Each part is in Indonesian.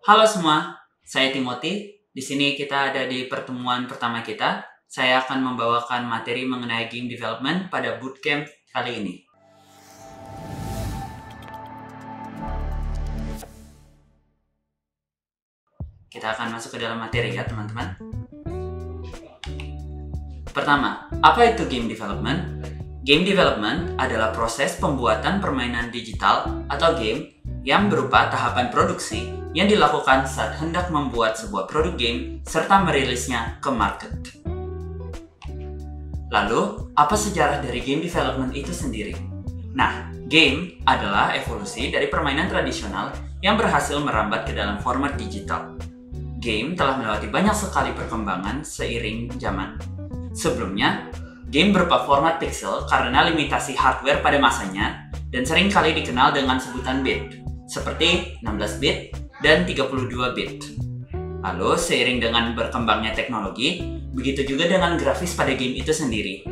Halo semua, saya Timothy. Di sini kita ada di pertemuan pertama kita. Saya akan membawakan materi mengenai game development pada bootcamp kali ini. Kita akan masuk ke dalam materi ya teman-teman. Pertama, apa itu game development? Game development adalah proses pembuatan permainan digital atau game yang berupa tahapan produksi yang dilakukan saat hendak membuat sebuah produk game serta merilisnya ke market. Lalu, apa sejarah dari game development itu sendiri? Nah, game adalah evolusi dari permainan tradisional yang berhasil merambat ke dalam format digital. Game telah melewati banyak sekali perkembangan seiring zaman. Sebelumnya, game berupa format pixel karena limitasi hardware pada masanya dan sering kali dikenal dengan sebutan bit, seperti 16 bit dan 32 bit. Lalu, seiring dengan berkembangnya teknologi, begitu juga dengan grafis pada game itu sendiri.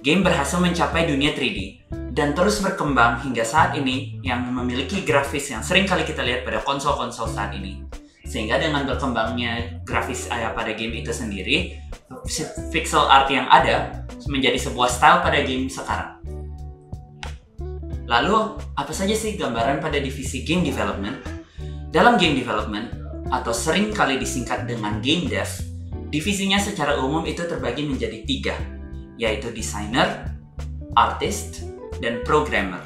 Game berhasil mencapai dunia 3D dan terus berkembang hingga saat ini yang memiliki grafis yang sering kali kita lihat pada konsol-konsol saat ini. Sehingga dengan berkembangnya grafis pada game itu sendiri, pixel art yang ada menjadi sebuah style pada game sekarang. Lalu, apa saja sih gambaran pada divisi game development? Dalam game development, atau sering kali disingkat dengan game dev, divisinya secara umum itu terbagi menjadi 3, yaitu designer, artist, dan programmer,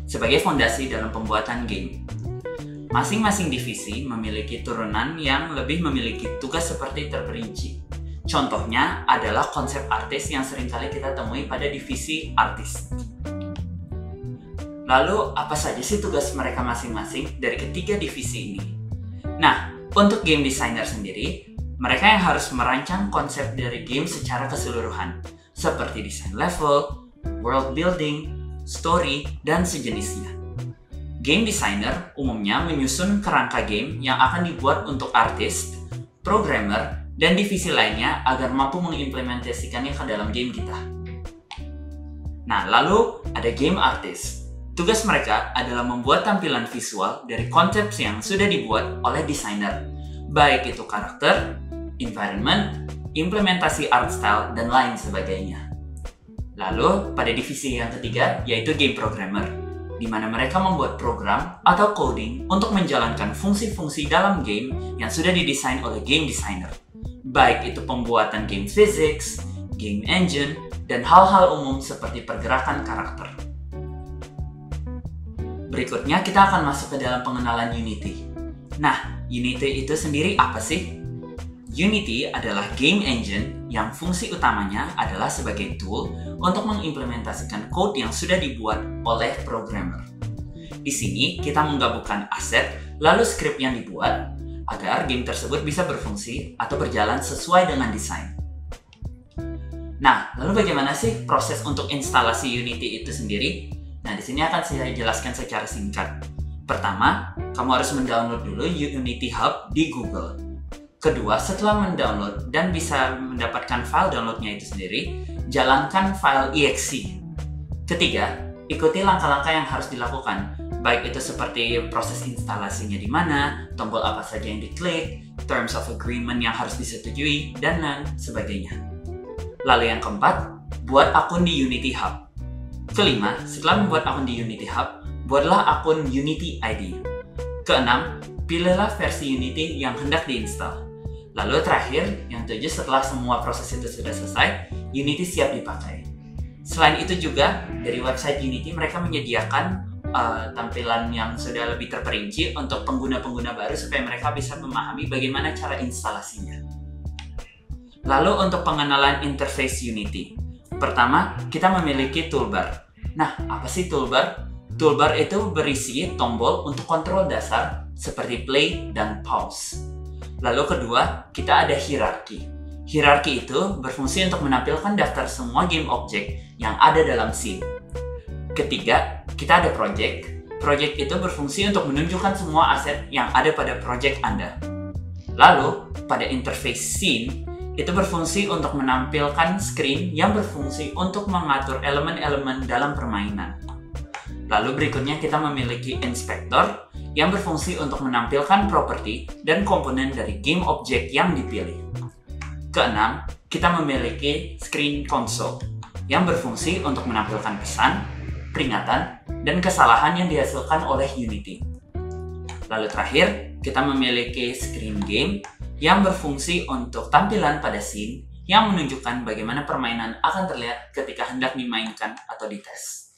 sebagai fondasi dalam pembuatan game. Masing-masing divisi memiliki turunan yang lebih memiliki tugas seperti terperinci. Contohnya adalah konsep artis yang seringkali kita temui pada divisi artis. Lalu, apa saja sih tugas mereka masing-masing dari ketiga divisi ini? Nah, untuk game designer sendiri, mereka yang harus merancang konsep dari game secara keseluruhan, seperti desain level, world building, story, dan sejenisnya. Game designer umumnya menyusun kerangka game yang akan dibuat untuk artis, programmer, dan divisi lainnya agar mampu mengimplementasikannya ke dalam game kita. Nah, lalu ada game artist. Tugas mereka adalah membuat tampilan visual dari konsep yang sudah dibuat oleh desainer, baik itu karakter, environment, implementasi art style, dan lain sebagainya. Lalu, pada divisi yang ketiga, yaitu game programmer, di mana mereka membuat program atau coding untuk menjalankan fungsi-fungsi dalam game yang sudah didesain oleh game designer. Baik itu pembuatan game physics, game engine, dan hal-hal umum seperti pergerakan karakter. Berikutnya kita akan masuk ke dalam pengenalan Unity. Nah, Unity itu sendiri apa sih? Unity adalah game engine yang fungsi utamanya adalah sebagai tool untuk mengimplementasikan code yang sudah dibuat oleh programmer. Di sini kita menggabungkan aset lalu script yang dibuat agar game tersebut bisa berfungsi atau berjalan sesuai dengan desain. Nah, lalu bagaimana sih proses untuk instalasi Unity itu sendiri? Nah, di sini akan saya jelaskan secara singkat. Pertama, kamu harus mendownload dulu Unity Hub di Google. Kedua, setelah mendownload dan bisa mendapatkan file downloadnya itu sendiri, jalankan file exe. Ketiga, ikuti langkah-langkah yang harus dilakukan, baik itu seperti proses instalasinya di mana, tombol apa saja yang diklik, terms of agreement yang harus disetujui, dan lain sebagainya. Lalu yang keempat, buat akun di Unity Hub. Kelima, setelah membuat akun di Unity Hub, buatlah akun Unity ID. Keenam, pilihlah versi Unity yang hendak diinstal. Lalu terakhir, yang tujuh, setelah semua proses itu sudah selesai, Unity siap dipakai. Selain itu juga, dari website Unity mereka menyediakan tampilan yang sudah lebih terperinci untuk pengguna-pengguna baru supaya mereka bisa memahami bagaimana cara instalasinya. Lalu untuk pengenalan interface Unity. Pertama, kita memiliki toolbar. Nah, apa sih toolbar? Toolbar itu berisi tombol untuk kontrol dasar seperti play dan pause. Lalu kedua, kita ada hierarki. Hierarki itu berfungsi untuk menampilkan daftar semua game object yang ada dalam scene. Ketiga, kita ada project. Project itu berfungsi untuk menunjukkan semua aset yang ada pada project Anda. Lalu, pada interface scene, itu berfungsi untuk menampilkan screen yang berfungsi untuk mengatur elemen-elemen dalam permainan. Lalu berikutnya kita memiliki inspektor yang berfungsi untuk menampilkan properti dan komponen dari game objek yang dipilih. Keenam, kita memiliki screen console yang berfungsi untuk menampilkan pesan, peringatan, dan kesalahan yang dihasilkan oleh Unity. Lalu terakhir, kita memiliki screen game yang berfungsi untuk tampilan pada scene yang menunjukkan bagaimana permainan akan terlihat ketika hendak dimainkan atau dites.